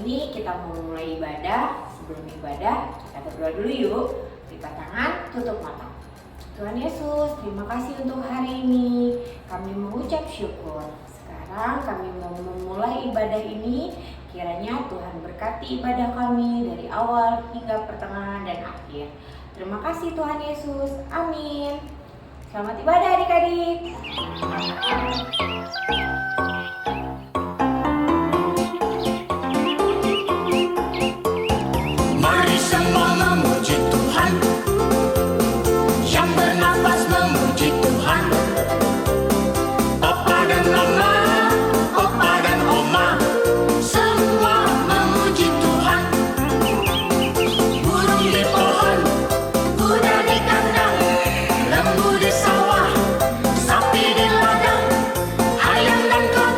ini kita mau mulai ibadah. Sebelum ibadah, kita berdoa dulu yuk. Lipat tangan, tutup mata. Tuhan Yesus, terima kasih untuk hari ini. Kami mengucap syukur. Sekarang kami mau memulai ibadah ini. Kiranya Tuhan berkati ibadah kami dari awal hingga pertengahan dan akhir. Terima kasih Tuhan Yesus. Amin. Selamat ibadah adik-adik. Mari semua memuji Tuhan, yang bernafas memuji Tuhan. Papa dan Mama, Opa dan Oma, semua memuji Tuhan. Burung di pohon, kuda di kandang, lembu di sawah, sapi di ladang, ayam dan kambing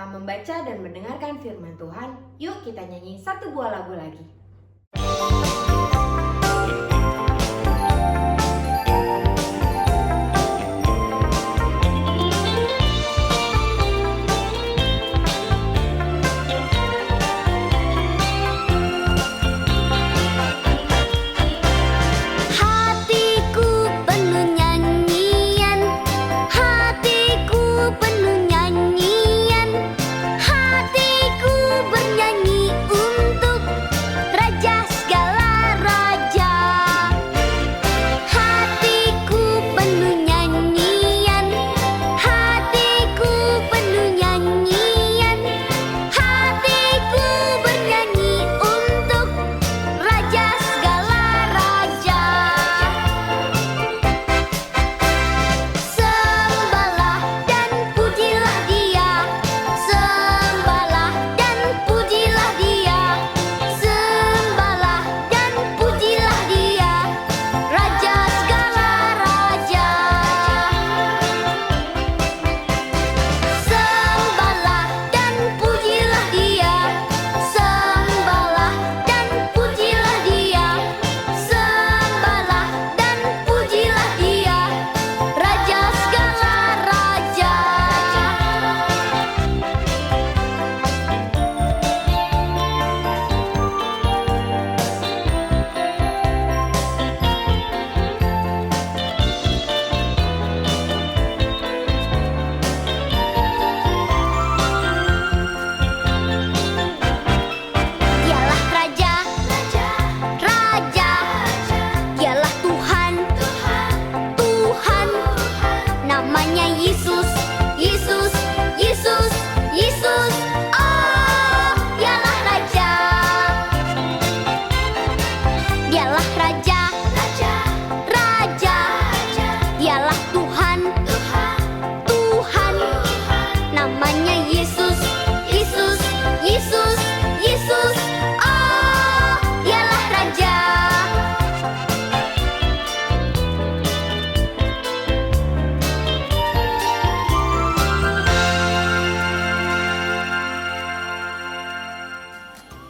kita membaca dan mendengarkan firman Tuhan, yuk kita nyanyi satu buah lagu lagi.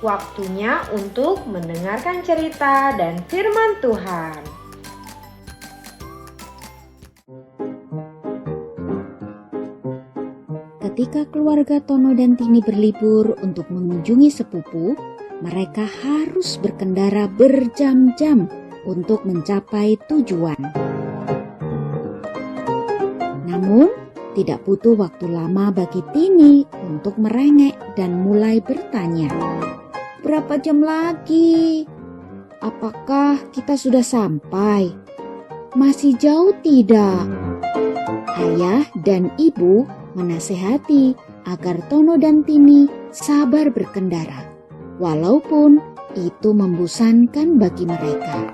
Waktunya untuk mendengarkan cerita dan firman Tuhan. Ketika keluarga Tono dan Tini berlibur untuk mengunjungi sepupu, mereka harus berkendara berjam-jam untuk mencapai tujuan. Namun, tidak butuh waktu lama bagi Tini untuk merengek dan mulai bertanya. Berapa jam lagi? Apakah kita sudah sampai? Masih jauh tidak? Ayah dan ibu menasehati agar Tono dan Tini sabar berkendara, walaupun itu membosankan bagi mereka.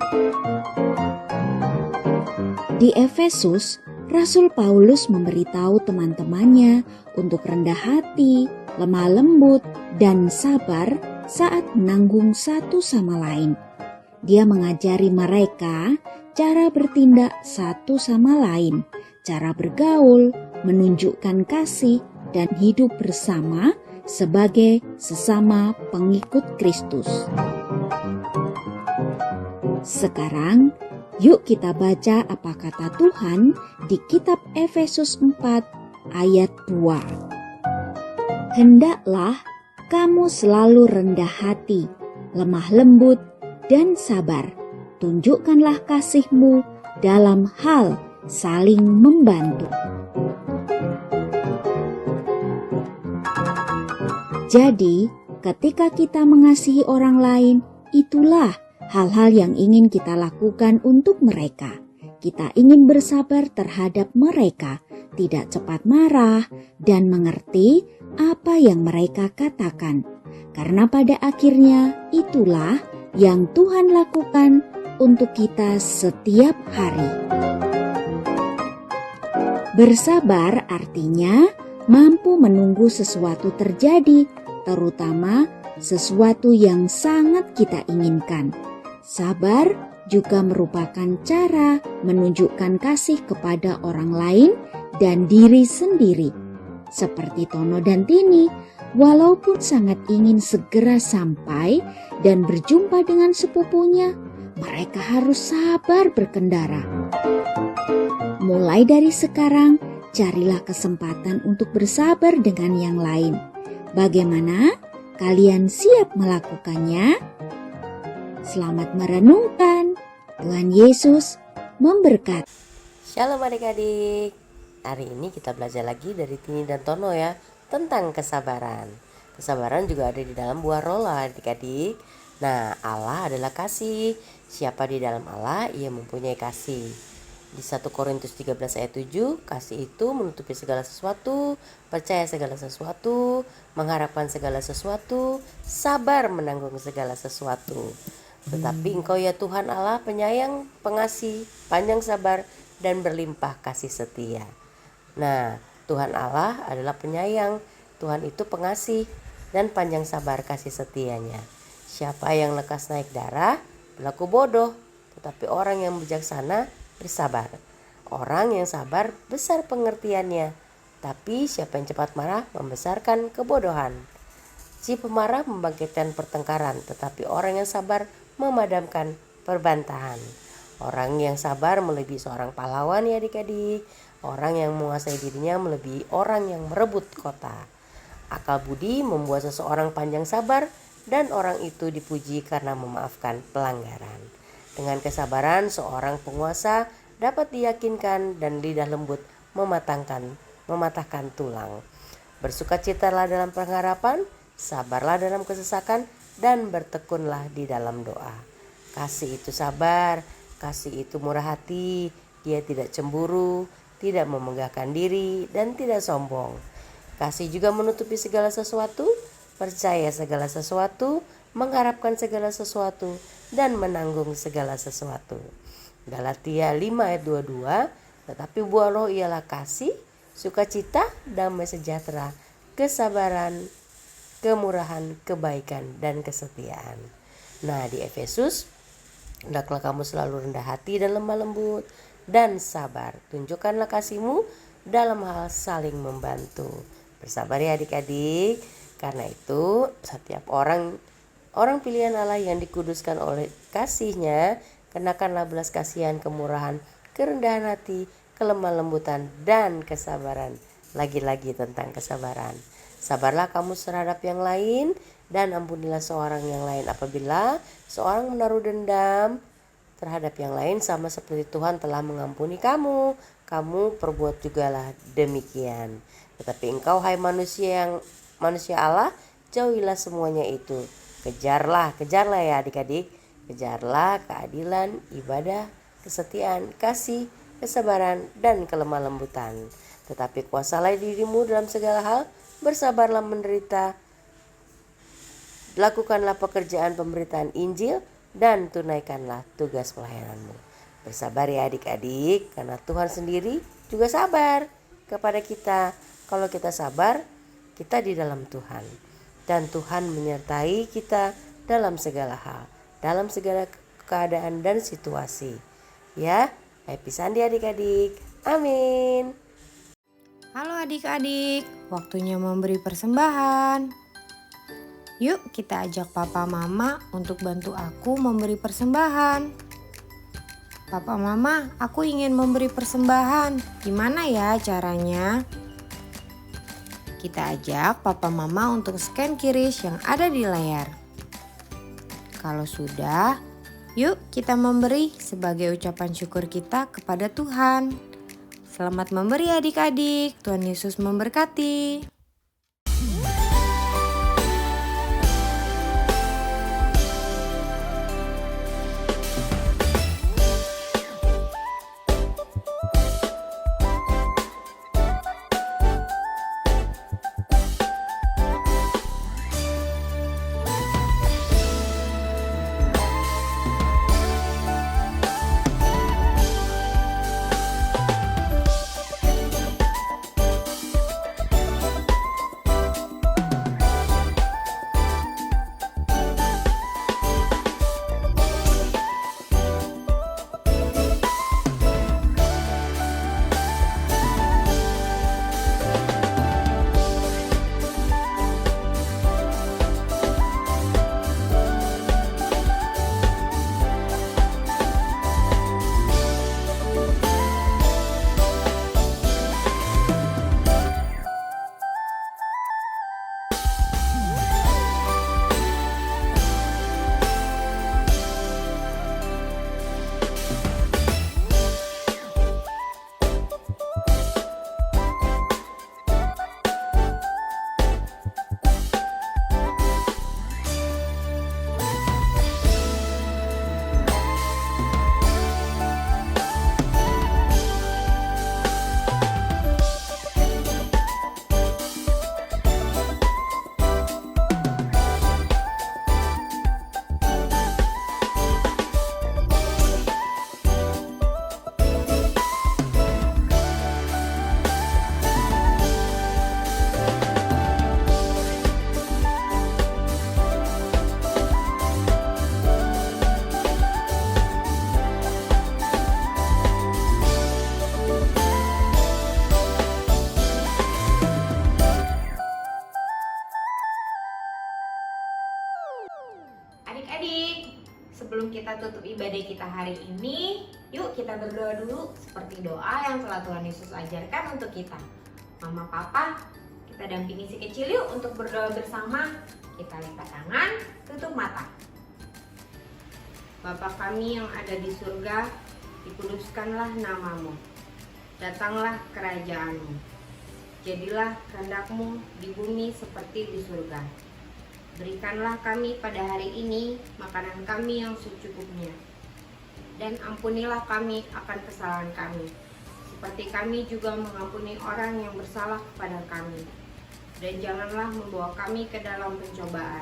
Di Efesus, Rasul Paulus memberitahu teman-temannya untuk rendah hati, lemah lembut, dan sabar saat menanggung satu sama lain. Dia mengajari mereka cara bertindak satu sama lain, cara bergaul, menunjukkan kasih, dan hidup bersama sebagai sesama pengikut Kristus. Sekarang, yuk kita baca apa kata Tuhan di kitab Efesus 4 ayat 2. Hendaklah kamu selalu rendah hati, lemah lembut, dan sabar. Tunjukkanlah kasih-Mu dalam hal saling membantu. Jadi, ketika kita mengasihi orang lain, itulah hal-hal yang ingin kita lakukan untuk mereka. Kita ingin bersabar terhadap mereka, tidak cepat marah, dan mengerti apa yang mereka katakan. Karena pada akhirnya itulah yang Tuhan lakukan untuk kita setiap hari. Bersabar artinya mampu menunggu sesuatu terjadi, terutama sesuatu yang sangat kita inginkan. Sabar juga merupakan cara menunjukkan kasih kepada orang lain dan diri sendiri. seperti Tono dan Tini, walaupun sangat ingin segera sampai dan berjumpa dengan sepupunya, mereka harus sabar berkendara. Mulai dari sekarang, carilah kesempatan untuk bersabar dengan yang lain. Bagaimana? Kalian siap melakukannya? Selamat merenungkan. Tuhan Yesus memberkati. Shalom adik-adik. Hari ini kita belajar lagi dari Tini dan Tono ya, tentang kesabaran. Kesabaran juga ada di dalam buah roh lah adik-adik. Nah, Allah adalah kasih. Siapa di dalam Allah, ia mempunyai kasih. Di 1 Korintus 13 ayat 7, kasih itu menutupi segala sesuatu, percaya segala sesuatu, mengharapkan segala sesuatu, sabar menanggung segala sesuatu. Tetapi Engkau ya Tuhan Allah penyayang, pengasih, panjang sabar, dan berlimpah kasih setia. Nah, Tuhan Allah adalah penyayang, Tuhan itu pengasih, dan panjang sabar kasih setianya. Siapa yang lekas naik darah, berlaku bodoh, tetapi orang yang bijaksana bersabar. Orang yang sabar besar pengertiannya, tapi siapa yang cepat marah membesarkan kebodohan. Si pemarah membangkitkan pertengkaran, tetapi orang yang sabar memadamkan perbantahan. Orang yang sabar melebihi seorang pahlawan ya adik-adik. Orang yang menguasai dirinya melebihi orang yang merebut kota. Akal budi membuat seseorang panjang sabar, dan orang itu dipuji karena memaafkan pelanggaran. Dengan kesabaran seorang penguasa dapat diyakinkan, dan lidah lembut mematahkan tulang. Bersukacitalah dalam pengharapan, sabarlah dalam kesesakan, dan bertekunlah di dalam doa. Kasih itu sabar, kasih itu murah hati, dia tidak cemburu, tidak memegahkan diri, dan tidak sombong. Kasih juga menutupi segala sesuatu, percaya segala sesuatu, mengharapkan segala sesuatu, dan menanggung segala sesuatu. Galatia 5 ayat 22, tetapi buah roh ialah kasih, sukacita, damai sejahtera, kesabaran, kemurahan, kebaikan, dan kesetiaan. Nah, di Efesus, hendaklah kamu selalu rendah hati dan lemah lembut dan sabar. Tunjukkanlah kasihmu dalam hal saling membantu. Bersabar ya adik-adik. Karena itu, setiap orang pilihan Allah yang dikuduskan oleh kasih-Nya, kenakanlah belas kasihan, kemurahan, kerendahan hati, kelemah lembutan, dan kesabaran. Lagi-lagi tentang kesabaran. Sabarlah kamu terhadap yang lain, dan ampunilah seorang yang lain apabila seorang menaruh dendam terhadap yang lain, sama seperti Tuhan telah mengampuni kamu. Kamu perbuat jugalah demikian. Tetapi engkau hai manusia Allah, jauhilah semuanya itu. Kejarlah ya adik-adik. Kejarlah keadilan, ibadah, kesetiaan, kasih, kesabaran, dan kelemah lembutan. Tetapi kuasalah dirimu dalam segala hal, bersabarlah menderita, lakukanlah pekerjaan pemberitaan Injil, dan tunaikanlah tugas pelayananmu. Bersabar ya adik-adik, karena Tuhan sendiri juga sabar kepada kita. Kalau kita sabar, kita di dalam Tuhan, dan Tuhan menyertai kita dalam segala hal, dalam segala keadaan dan situasi. Ya, happy Sunday adik-adik. Amin. Halo adik-adik, waktunya memberi persembahan. Yuk kita ajak papa mama untuk bantu aku memberi persembahan. Papa mama, aku ingin memberi persembahan. Gimana ya caranya? Kita ajak papa mama untuk scan QRIS yang ada di layar. Kalau sudah, yuk kita memberi sebagai ucapan syukur kita kepada Tuhan. Selamat memberi adik-adik, Tuhan Yesus memberkati. Adik-adik, sebelum kita tutup ibadah kita hari ini, yuk kita berdoa dulu seperti doa yang telah Tuhan Yesus ajarkan untuk kita. Mama, Papa, kita dampingi si kecil yuk untuk berdoa bersama. Kita lipat tangan, tutup mata. Bapa kami yang ada di surga, dikuduskanlah namamu. Datanglah kerajaanmu. Jadilah kehendak-Mu di bumi seperti di surga. Berikanlah kami pada hari ini makanan kami yang secukupnya. Dan ampunilah kami akan kesalahan kami, seperti kami juga mengampuni orang yang bersalah kepada kami. Dan janganlah membawa kami ke dalam pencobaan,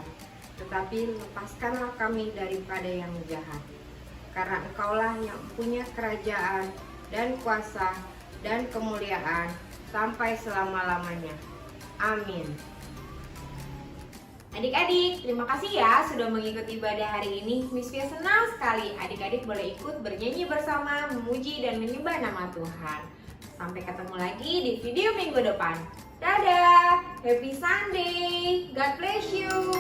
tetapi lepaskanlah kami daripada yang jahat. Karena Engkaulah yang punya kerajaan dan kuasa dan kemuliaan sampai selama-lamanya. Amin. Adik-adik, terima kasih ya sudah mengikuti ibadah hari ini. Miss Fia senang sekali adik-adik boleh ikut bernyanyi bersama, memuji dan menyembah nama Tuhan. Sampai ketemu lagi di video minggu depan. Dadah, happy Sunday, God bless you.